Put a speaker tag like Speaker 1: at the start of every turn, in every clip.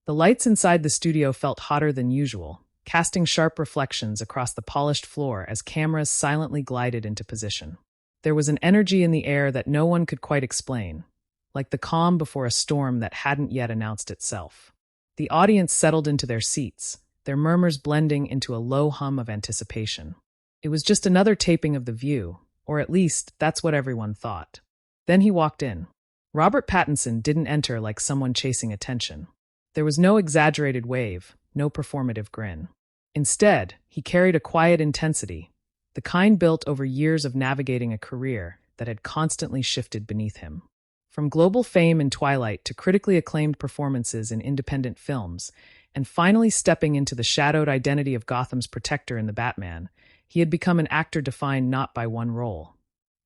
Speaker 1: The lights inside the studio felt hotter than usual, casting sharp reflections across the polished floor as cameras silently glided into position. There was an energy in the air that no one could quite explain, like the calm before a storm that hadn't yet announced itself. The audience settled into their seats, their murmurs blending into a low hum of anticipation. It was just another taping of The View, or at least that's what everyone thought. Then he walked in. Robert Pattinson didn't enter like someone chasing attention. There was no exaggerated wave, no performative grin. Instead, he carried a quiet intensity, the kind built over years of navigating a career that had constantly shifted beneath him. From global fame in Twilight to critically acclaimed performances in independent films, and finally stepping into the shadowed identity of Gotham's protector in The Batman, he had become an actor defined not by one role,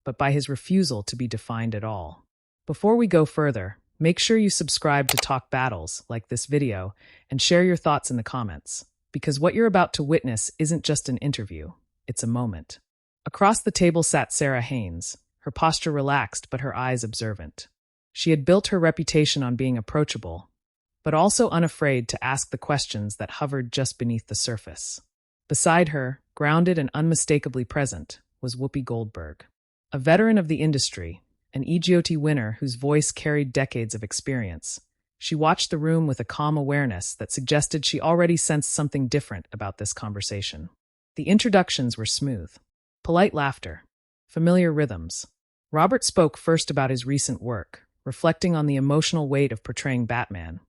Speaker 1: but by his refusal to be defined at all. Before we go further, make sure you subscribe to Talk Battles, like this video, and share your thoughts in the comments, because what you're about to witness isn't just an interview, it's a moment. Across the table sat Sara Haines, her posture relaxed but her eyes observant. She had built her reputation on being approachable, but also unafraid to ask the questions that hovered just beneath the surface. Beside her, grounded and unmistakably present, was Whoopi Goldberg, a veteran of the industry, an EGOT winner whose voice carried decades of experience. She watched the room with a calm awareness that suggested she already sensed something different about this conversation. The introductions were smooth. Polite laughter. Familiar rhythms. Robert spoke first about his recent work, reflecting on the emotional weight of portraying Batman,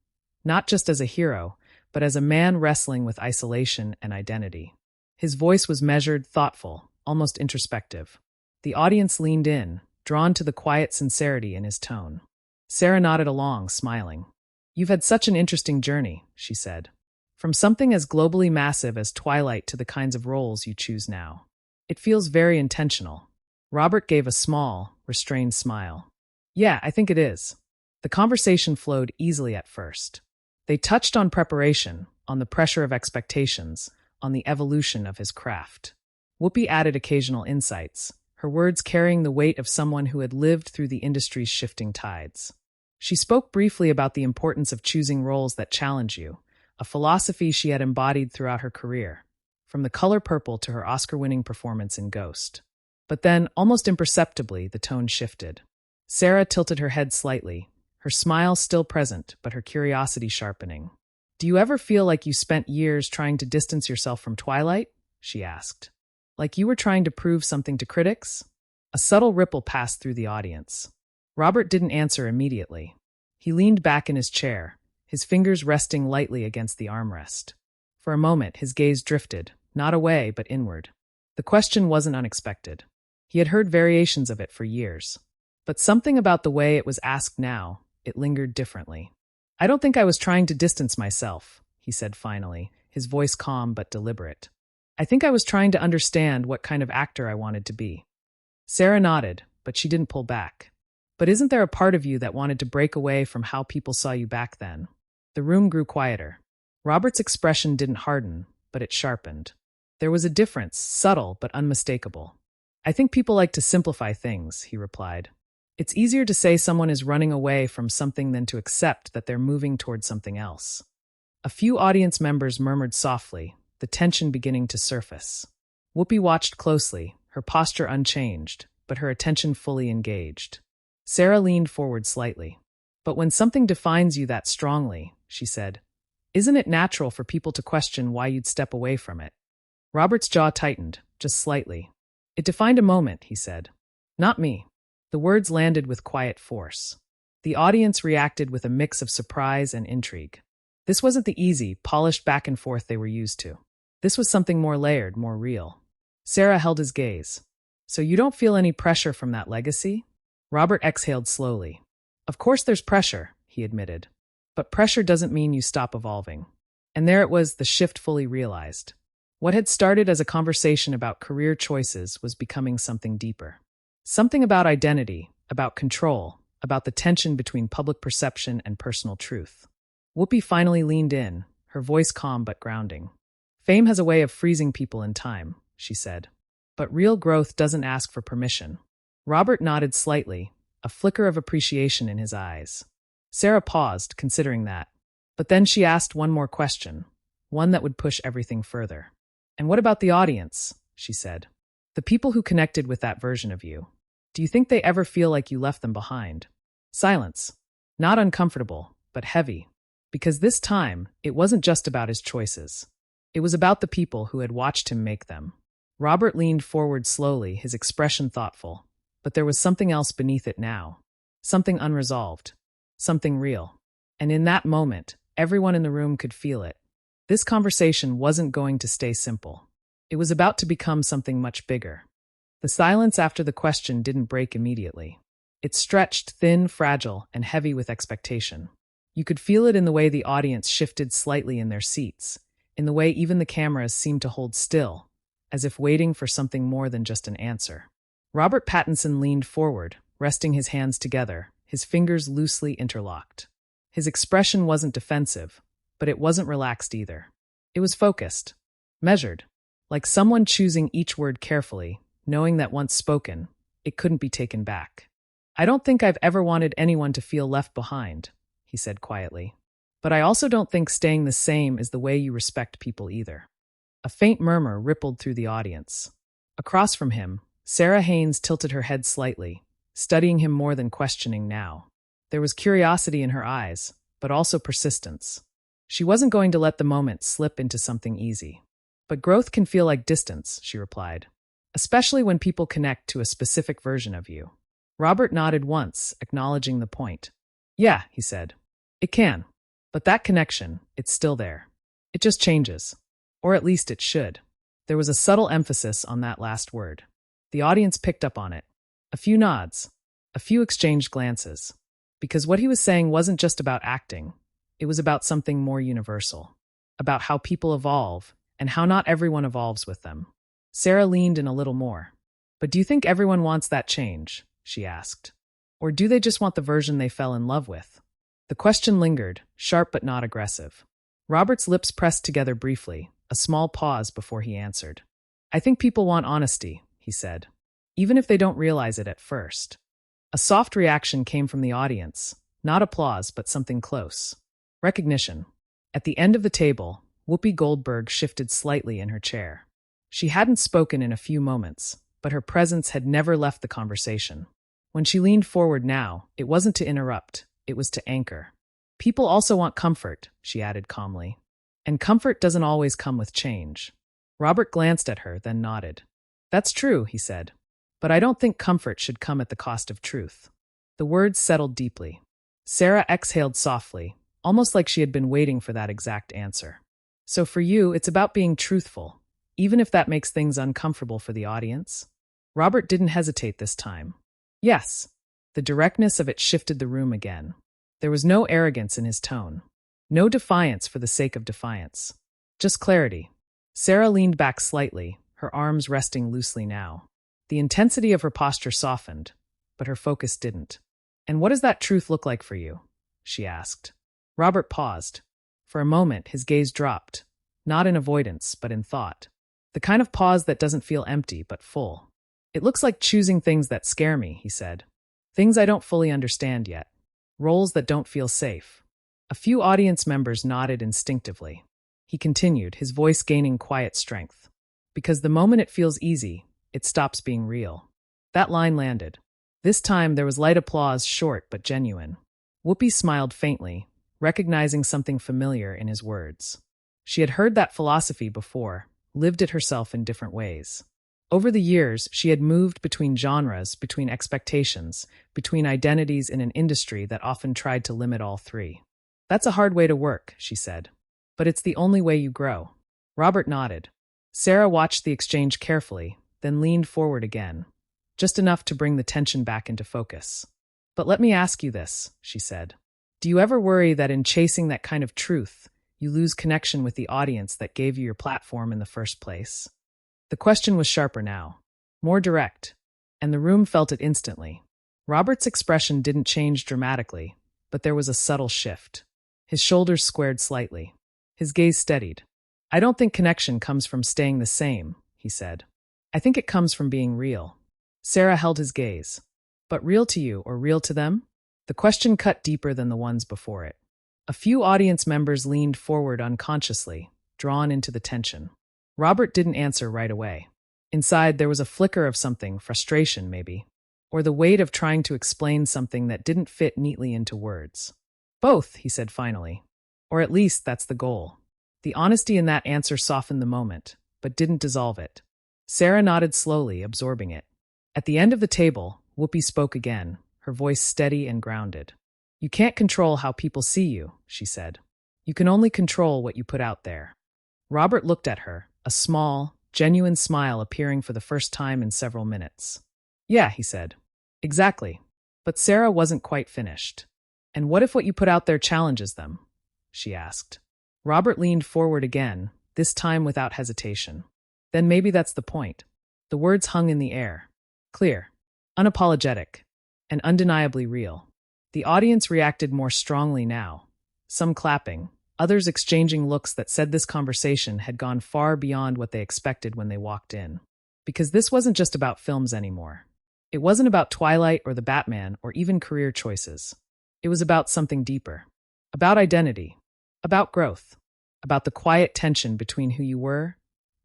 Speaker 1: not just as a hero, but as a man wrestling with isolation and identity. His voice was measured, thoughtful, almost introspective. The audience leaned in, drawn to the quiet sincerity in his tone. Sara nodded along, smiling. "You've had such an interesting journey," she said. "From something as globally massive as Twilight to the kinds of roles you choose now. It feels very intentional." Robert gave a small, restrained smile. "Yeah, I think it is." The conversation flowed easily at first. They touched on preparation, on the pressure of expectations, on the evolution of his craft. Whoopi added occasional insights, her words carrying the weight of someone who had lived through the industry's shifting tides. She spoke briefly about the importance of choosing roles that challenge you, a philosophy she had embodied throughout her career, from The Color Purple to her Oscar-winning performance in Ghost. But then, almost imperceptibly, the tone shifted. Sara tilted her head slightly, her smile still present, but her curiosity sharpening. "Do you ever feel like you spent years trying to distance yourself from Twilight?" she asked. "Like you were trying to prove something to critics?" A subtle ripple passed through the audience. Robert didn't answer immediately. He leaned back in his chair, his fingers resting lightly against the armrest. For a moment, his gaze drifted, not away, but inward. The question wasn't unexpected. He had heard variations of it for years. But something about the way it was asked now, it lingered differently. "I don't think I was trying to distance myself," he said finally, his voice calm but deliberate. "I think I was trying to understand what kind of actor I wanted to be." Sara nodded, but she didn't pull back. "But isn't there a part of you that wanted to break away from how people saw you back then?" The room grew quieter. Robert's expression didn't harden, but it sharpened. There was a difference, subtle but unmistakable. "I think people like to simplify things," he replied. "It's easier to say someone is running away from something than to accept that they're moving toward something else." A few audience members murmured softly, the tension beginning to surface. Whoopi watched closely, her posture unchanged, but her attention fully engaged. Sara leaned forward slightly. "But when something defines you that strongly," she said, "isn't it natural for people to question why you'd step away from it?" Robert's jaw tightened, just slightly. "It defined a moment," he said. "Not me." The words landed with quiet force. The audience reacted with a mix of surprise and intrigue. This wasn't the easy, polished back and forth they were used to. This was something more layered, more real. Sara held his gaze. "So you don't feel any pressure from that legacy?" Robert exhaled slowly. "Of course there's pressure," he admitted. "But pressure doesn't mean you stop evolving." And there it was, the shift fully realized. What had started as a conversation about career choices was becoming something deeper. Something about identity, about control, about the tension between public perception and personal truth. Whoopi finally leaned in, her voice calm but grounding. "Fame has a way of freezing people in time," she said. "But real growth doesn't ask for permission." Robert nodded slightly, a flicker of appreciation in his eyes. Sara paused, considering that. But then she asked one more question, one that would push everything further. "And what about the audience?" she said. "The people who connected with that version of you. Do you think they ever feel like you left them behind?" Silence. Not uncomfortable, but heavy. Because this time, it wasn't just about his choices. It was about the people who had watched him make them. Robert leaned forward slowly, his expression thoughtful. But there was something else beneath it now. Something unresolved. Something real. And in that moment, everyone in the room could feel it. This conversation wasn't going to stay simple. It was about to become something much bigger. The silence after the question didn't break immediately. It stretched, thin, fragile, and heavy with expectation. You could feel it in the way the audience shifted slightly in their seats, in the way even the cameras seemed to hold still, as if waiting for something more than just an answer. Robert Pattinson leaned forward, resting his hands together, his fingers loosely interlocked. His expression wasn't defensive, but it wasn't relaxed either. It was focused, measured, like someone choosing each word carefully, knowing that once spoken, it couldn't be taken back. "I don't think I've ever wanted anyone to feel left behind," he said quietly. "But I also don't think staying the same is the way you respect people either." A faint murmur rippled through the audience. Across from him, Sara Haines tilted her head slightly, studying him more than questioning now. There was curiosity in her eyes, but also persistence. She wasn't going to let the moment slip into something easy. "But growth can feel like distance," she replied, "especially when people connect to a specific version of you." Robert nodded once, acknowledging the point. "Yeah," he said. "It can. But that connection, it's still there. It just changes. Or at least it should." There was a subtle emphasis on that last word. The audience picked up on it. A few nods. A few exchanged glances. Because what he was saying wasn't just about acting. It was about something more universal. About how people evolve, and how not everyone evolves with them. Sara leaned in a little more. "But do you think everyone wants that change?" she asked. "Or do they just want the version they fell in love with?" The question lingered, sharp but not aggressive. Robert's lips pressed together briefly, a small pause before he answered. "I think people want honesty," he said, "even if they don't realize it at first." A soft reaction came from the audience, not applause but something close. Recognition. At the end of the table, Whoopi Goldberg shifted slightly in her chair. She hadn't spoken in a few moments, but her presence had never left the conversation. When she leaned forward now, it wasn't to interrupt, it was to anchor. "People also want comfort," she added calmly. "And comfort doesn't always come with change." Robert glanced at her, then nodded. "That's true," he said. "But I don't think comfort should come at the cost of truth." The words settled deeply. Sara exhaled softly, almost like she had been waiting for that exact answer. "So for you, it's about being truthful, even if that makes things uncomfortable for the audience?" Robert didn't hesitate this time. "Yes." The directness of it shifted the room again. There was no arrogance in his tone. No defiance for the sake of defiance. Just clarity. Sara leaned back slightly, her arms resting loosely now. The intensity of her posture softened, but her focus didn't. "And what does that truth look like for you?" she asked. Robert paused. For a moment, his gaze dropped, not in avoidance, but in thought. The kind of pause that doesn't feel empty, but full. "It looks like choosing things that scare me," he said. "Things I don't fully understand yet. Roles that don't feel safe." A few audience members nodded instinctively. He continued, his voice gaining quiet strength. "Because the moment it feels easy, it stops being real." That line landed. This time there was light applause, short but genuine. Whoopi smiled faintly, recognizing something familiar in his words. She had heard that philosophy before, lived it herself in different ways. Over the years, she had moved between genres, between expectations, between identities in an industry that often tried to limit all three. "That's a hard way to work," she said. "But it's the only way you grow." Robert nodded. Sara watched the exchange carefully, then leaned forward again, just enough to bring the tension back into focus. "But let me ask you this," she said. "Do you ever worry that in chasing that kind of truth, you lose connection with the audience that gave you your platform in the first place?" The question was sharper now, more direct, and the room felt it instantly. Robert's expression didn't change dramatically, but there was a subtle shift. His shoulders squared slightly. His gaze steadied. "I don't think connection comes from staying the same," he said. "I think it comes from being real." Sara held his gaze. "But real to you or real to them?" The question cut deeper than the ones before it. A few audience members leaned forward unconsciously, drawn into the tension. Robert didn't answer right away. Inside, there was a flicker of something, frustration maybe, or the weight of trying to explain something that didn't fit neatly into words. Both, he said finally. Or at least that's the goal. The honesty in that answer softened the moment, but didn't dissolve it. Sara nodded slowly, absorbing it. At the end of the table, Whoopi spoke again, her voice steady and grounded. You can't control how people see you, she said. You can only control what you put out there. Robert looked at her, a small, genuine smile appearing for the first time in several minutes. Yeah, he said. Exactly. But Sara wasn't quite finished. And what if what you put out there challenges them? She asked. Robert leaned forward again, this time without hesitation. Then maybe that's the point. The words hung in the air. Clear, unapologetic, and undeniably real. The audience reacted more strongly now, some clapping, others exchanging looks that said this conversation had gone far beyond what they expected when they walked in. Because this wasn't just about films anymore. It wasn't about Twilight or the Batman or even career choices. It was about something deeper. About identity. About growth. About the quiet tension between who you were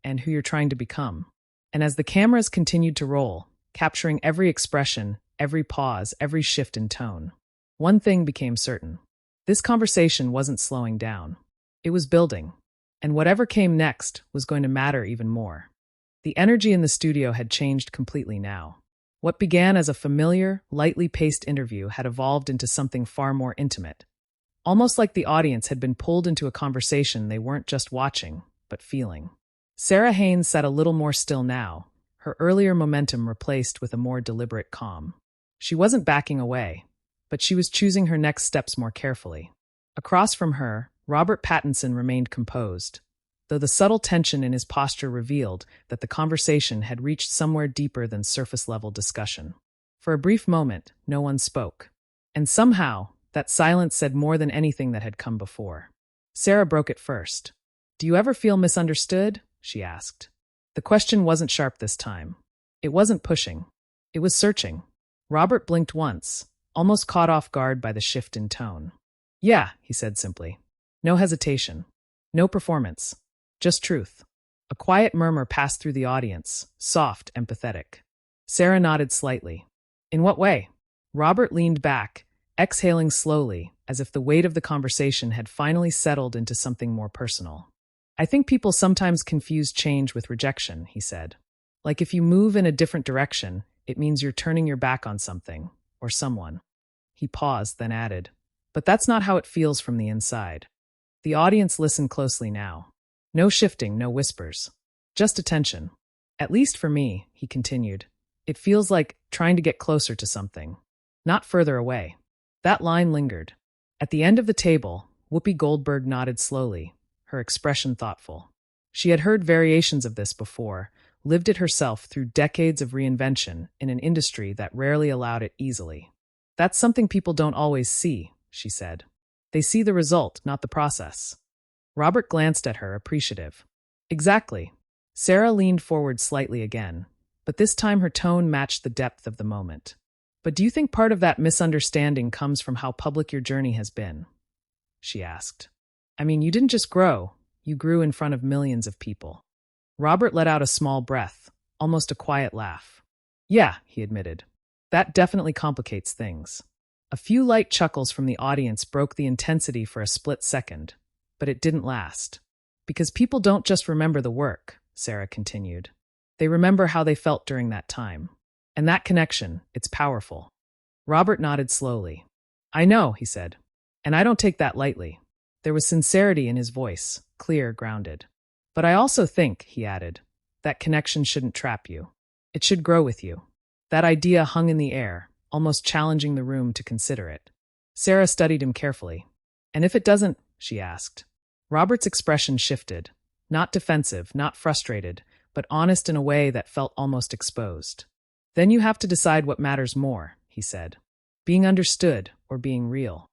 Speaker 1: and who you're trying to become. And as the cameras continued to roll, capturing every expression, every pause, every shift in tone, one thing became certain. This conversation wasn't slowing down. It was building. And whatever came next was going to matter even more. The energy in the studio had changed completely now. What began as a familiar, lightly paced interview had evolved into something far more intimate. Almost like the audience had been pulled into a conversation they weren't just watching, but feeling. Sara Haines sat a little more still now, her earlier momentum replaced with a more deliberate calm. She wasn't backing away, but she was choosing her next steps more carefully. Across from her, Robert Pattinson remained composed, though the subtle tension in his posture revealed that the conversation had reached somewhere deeper than surface-level discussion. For a brief moment, no one spoke. And somehow, that silence said more than anything that had come before. Sara broke it first. "Do you ever feel misunderstood?" she asked. The question wasn't sharp this time. It wasn't pushing. It was searching. Robert blinked once, almost caught off guard by the shift in tone. "Yeah," he said simply. No hesitation. No performance. Just truth. A quiet murmur passed through the audience, soft, empathetic. Sara nodded slightly. "In what way?" Robert leaned back, exhaling slowly, as if the weight of the conversation had finally settled into something more personal. "I think people sometimes confuse change with rejection," he said. "Like if you move in a different direction, it means you're turning your back on something, or someone." He paused, then added, "But that's not how it feels from the inside." The audience listened closely now. No shifting, no whispers. Just attention. "At least for me," he continued, "it feels like trying to get closer to something, not further away." That line lingered. At the end of the table, Whoopi Goldberg nodded slowly, her expression thoughtful. She had heard variations of this before, lived it herself through decades of reinvention in an industry that rarely allowed it easily. "That's something people don't always see," she said. "They see the result, not the process." Robert glanced at her, appreciative. "Exactly." Sara leaned forward slightly again, but this time her tone matched the depth of the moment. "But do you think part of that misunderstanding comes from how public your journey has been?" she asked. "I mean, you didn't just grow, you grew in front of millions of people." Robert let out a small breath, almost a quiet laugh. "Yeah," he admitted. "That definitely complicates things." A few light chuckles from the audience broke the intensity for a split second, but it didn't last. "Because people don't just remember the work," Sara continued. "They remember how they felt during that time. And that connection, it's powerful." Robert nodded slowly. "I know," he said. "And I don't take that lightly." There was sincerity in his voice, clear, grounded. "But I also think," he added, "that connection shouldn't trap you. It should grow with you." That idea hung in the air, almost challenging the room to consider it. Sara studied him carefully. "And if it doesn't?" she asked. Robert's expression shifted. Not defensive, not frustrated, but honest in a way that felt almost exposed. "Then you have to decide what matters more," he said. "Being understood or being real."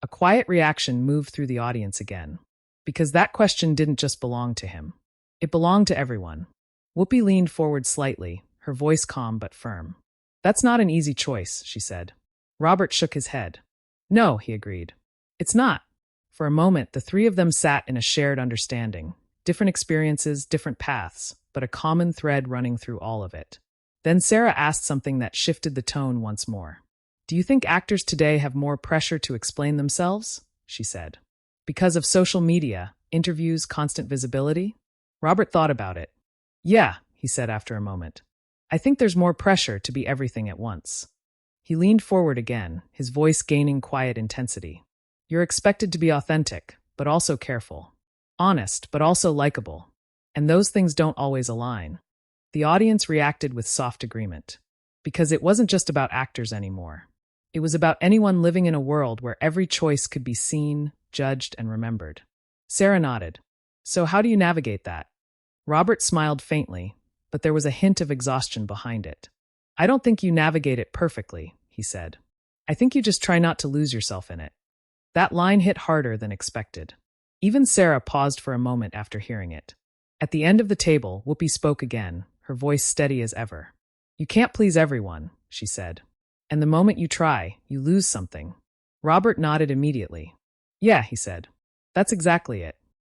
Speaker 1: A quiet reaction moved through the audience again. Because that question didn't just belong to him. It belonged to everyone. Whoopi leaned forward slightly, her voice calm but firm. "That's not an easy choice," she said. Robert shook his head. "No," he agreed. "It's not. For a moment, the three of them sat in a shared understanding. Different experiences, different paths, but a common thread running through all of it. Then Sara asked something that shifted the tone once more. "Do you think actors today have more pressure to explain themselves?" she said. "Because of social media, interviews, constant visibility?" Robert thought about it. "Yeah," he said after a moment. "I think there's more pressure to be everything at once." He leaned forward again, his voice gaining quiet intensity. "You're expected to be authentic, but also careful. Honest, but also likable. And those things don't always align." The audience reacted with soft agreement. Because it wasn't just about actors anymore. It was about anyone living in a world where every choice could be seen, judged, and remembered. Sara nodded. "So how do you navigate that?" Robert smiled faintly, but there was a hint of exhaustion behind it. "I don't think you navigate it perfectly," he said. "I think you just try not to lose yourself in it." That line hit harder than expected. Even Sara paused for a moment after hearing it. At the end of the table, Whoopi spoke again, her voice steady as ever. "You can't please everyone," she said. "And the moment you try, you lose something." Robert nodded immediately. "Yeah," he said. "That's exactly it."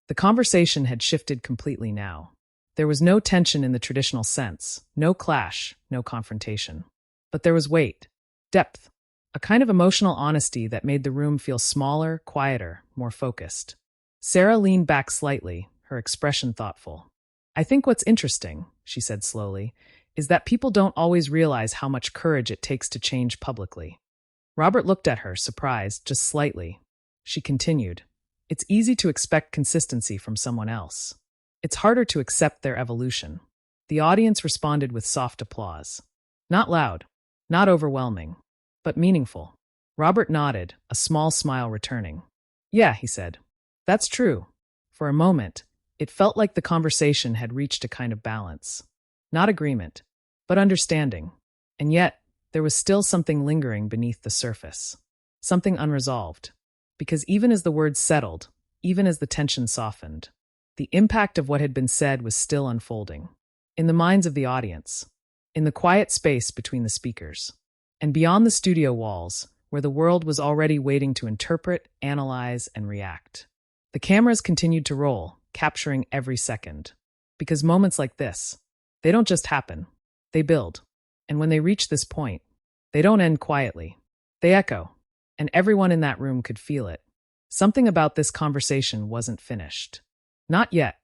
Speaker 1: The conversation had shifted completely now. There was no tension in the traditional sense, no clash, no confrontation. But there was weight, depth, a kind of emotional honesty that made the room feel smaller, quieter, more focused. Sara leaned back slightly, her expression thoughtful. "I think what's interesting," she said slowly, "is that people don't always realize how much courage it takes to change publicly." Robert looked at her, surprised, just slightly. She continued, "It's easy to expect consistency from someone else. It's harder to accept their evolution." The audience responded with soft applause. Not loud, not overwhelming, but meaningful. Robert nodded, a small smile returning. "Yeah," he said. "That's true." For a moment, it felt like the conversation had reached a kind of balance. Not agreement, but understanding. And yet, there was still something lingering beneath the surface. Something unresolved. Because even as the words settled, even as the tension softened, the impact of what had been said was still unfolding. In the minds of the audience, in the quiet space between the speakers, and beyond the studio walls, where the world was already waiting to interpret, analyze, and react. The cameras continued to roll, capturing every second. Because moments like this, they don't just happen, they build. And when they reach this point, they don't end quietly. They echo, and everyone in that room could feel it. Something about this conversation wasn't finished. Not yet.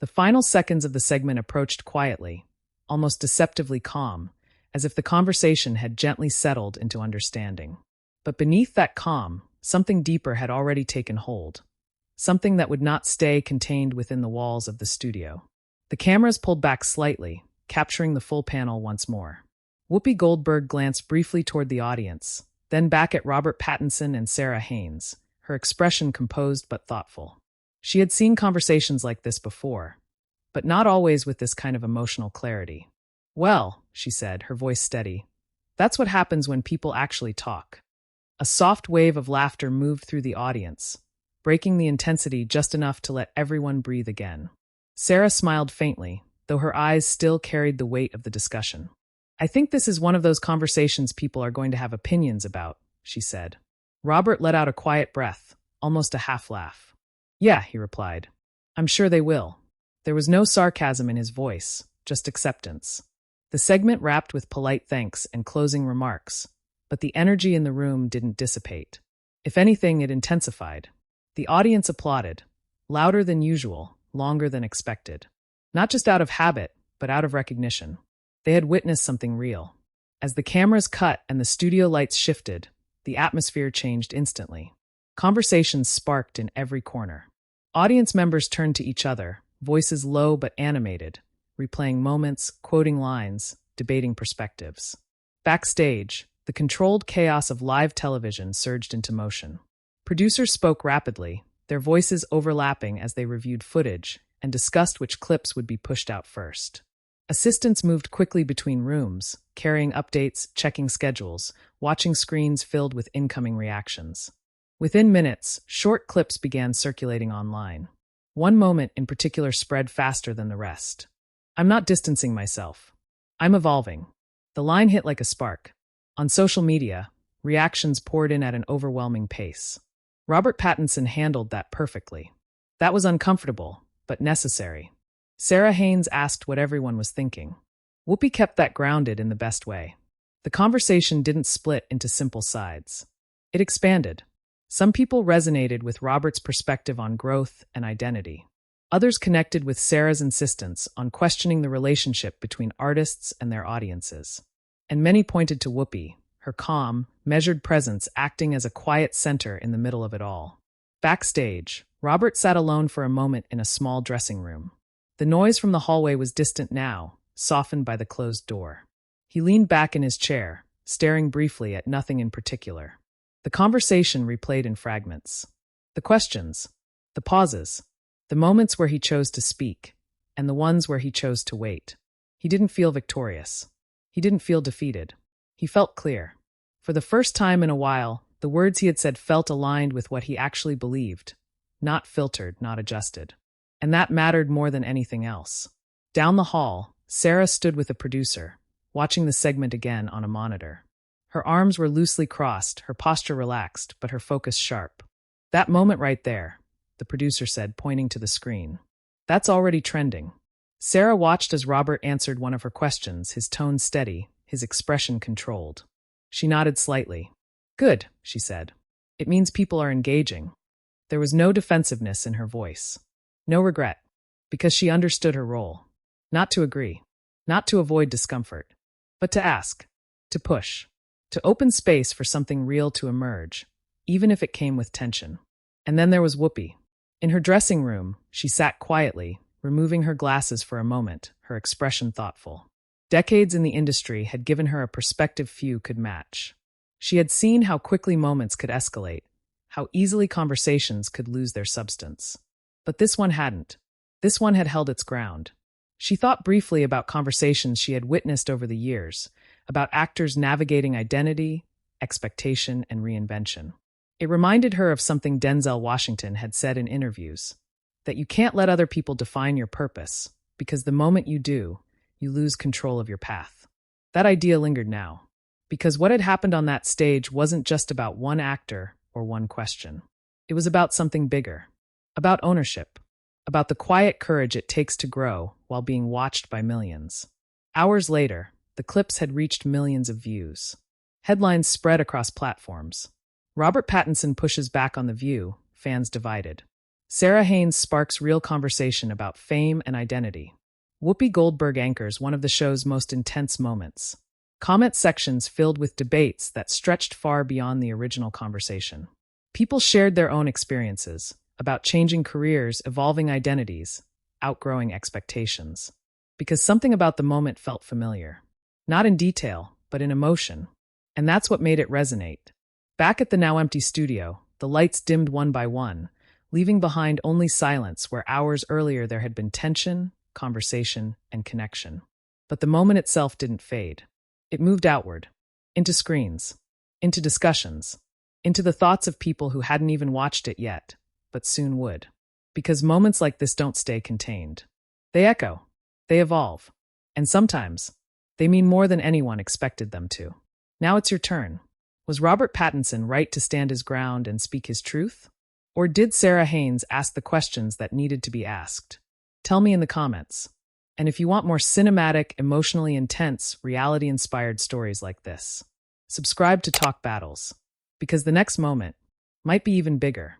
Speaker 1: The final seconds of the segment approached quietly, almost deceptively calm, as if the conversation had gently settled into understanding. But beneath that calm, something deeper had already taken hold. Something that would not stay contained within the walls of the studio. The cameras pulled back slightly, capturing the full panel once more. Whoopi Goldberg glanced briefly toward the audience, then back at Robert Pattinson and Sara Haines, her expression composed but thoughtful. She had seen conversations like this before, but not always with this kind of emotional clarity. "Well," she said, her voice steady, "that's what happens when people actually talk." A soft wave of laughter moved through the audience, breaking the intensity just enough to let everyone breathe again. Sara smiled faintly, though her eyes still carried the weight of the discussion. "I think this is one of those conversations people are going to have opinions about," she said. Robert let out a quiet breath, almost a half-laugh. "Yeah," he replied. "I'm sure they will." There was no sarcasm in his voice, just acceptance. The segment wrapped with polite thanks and closing remarks, but the energy in the room didn't dissipate. If anything, it intensified. The audience applauded, louder than usual, longer than expected. Not just out of habit, but out of recognition. They had witnessed something real. As the cameras cut and the studio lights shifted, the atmosphere changed instantly. Conversations sparked in every corner. Audience members turned to each other, voices low but animated, replaying moments, quoting lines, debating perspectives. Backstage, the controlled chaos of live television surged into motion. Producers spoke rapidly, their voices overlapping as they reviewed footage and discussed which clips would be pushed out first. Assistants moved quickly between rooms, carrying updates, checking schedules, watching screens filled with incoming reactions. Within minutes, short clips began circulating online. One moment in particular spread faster than the rest. "I'm not distancing myself. I'm evolving." The line hit like a spark. On social media, reactions poured in at an overwhelming pace. Robert Pattinson handled that perfectly. That was uncomfortable, but necessary. Sara Haines asked what everyone was thinking. Whoopi kept that grounded in the best way. The conversation didn't split into simple sides. It expanded. Some people resonated with Robert's perspective on growth and identity. Others connected with Sarah's insistence on questioning the relationship between artists and their audiences. And many pointed to Whoopi, her calm, measured presence acting as a quiet center in the middle of it all. Backstage, Robert sat alone for a moment in a small dressing room. The noise from the hallway was distant now, softened by the closed door. He leaned back in his chair, staring briefly at nothing in particular. The conversation replayed in fragments. The questions, the pauses, the moments where he chose to speak, and the ones where he chose to wait. He didn't feel victorious. He didn't feel defeated. He felt clear. For the first time in a while, the words he had said felt aligned with what he actually believed, not filtered, not adjusted. And that mattered more than anything else. Down the hall, Sara stood with a producer, watching the segment again on a monitor. Her arms were loosely crossed, her posture relaxed, but her focus sharp. That moment right there, the producer said, pointing to the screen. That's already trending. Sara watched as Robert answered one of her questions, his tone steady, his expression controlled. She nodded slightly. Good, she said. It means people are engaging. There was no defensiveness in her voice. No regret, because she understood her role. Not to agree, not to avoid discomfort, but to ask, to push, to open space for something real to emerge, even if it came with tension. And then there was Whoopi. In her dressing room, she sat quietly, removing her glasses for a moment, her expression thoughtful. Decades in the industry had given her a perspective few could match. She had seen how quickly moments could escalate, how easily conversations could lose their substance. But this one hadn't. This one had held its ground. She thought briefly about conversations she had witnessed over the years, about actors navigating identity, expectation, and reinvention. It reminded her of something Denzel Washington had said in interviews, that you can't let other people define your purpose, because the moment you do, you lose control of your path. That idea lingered now, because what had happened on that stage wasn't just about one actor or one question. It was about something bigger, about ownership, about the quiet courage it takes to grow while being watched by millions. Hours later, the clips had reached millions of views. Headlines spread across platforms. Robert Pattinson pushes back on The View, fans divided. Sara Haines sparks real conversation about fame and identity. Whoopi Goldberg anchors one of the show's most intense moments. Comment sections filled with debates that stretched far beyond the original conversation. People shared their own experiences about changing careers, evolving identities, outgrowing expectations. Because something about the moment felt familiar. Not in detail, but in emotion. And that's what made it resonate. Back at the now empty studio, the lights dimmed one by one, leaving behind only silence where hours earlier there had been tension, conversation, and connection. But the moment itself didn't fade. It moved outward, into screens, into discussions, into the thoughts of people who hadn't even watched it yet, but soon would. Because moments like this don't stay contained. They echo, they evolve, and sometimes they mean more than anyone expected them to. Now it's your turn. Was Robert Pattinson right to stand his ground and speak his truth? Or did Sara Haines ask the questions that needed to be asked? Tell me in the comments. And if you want more cinematic, emotionally intense, reality-inspired stories like this, subscribe to Talk Battles, because the next moment might be even bigger.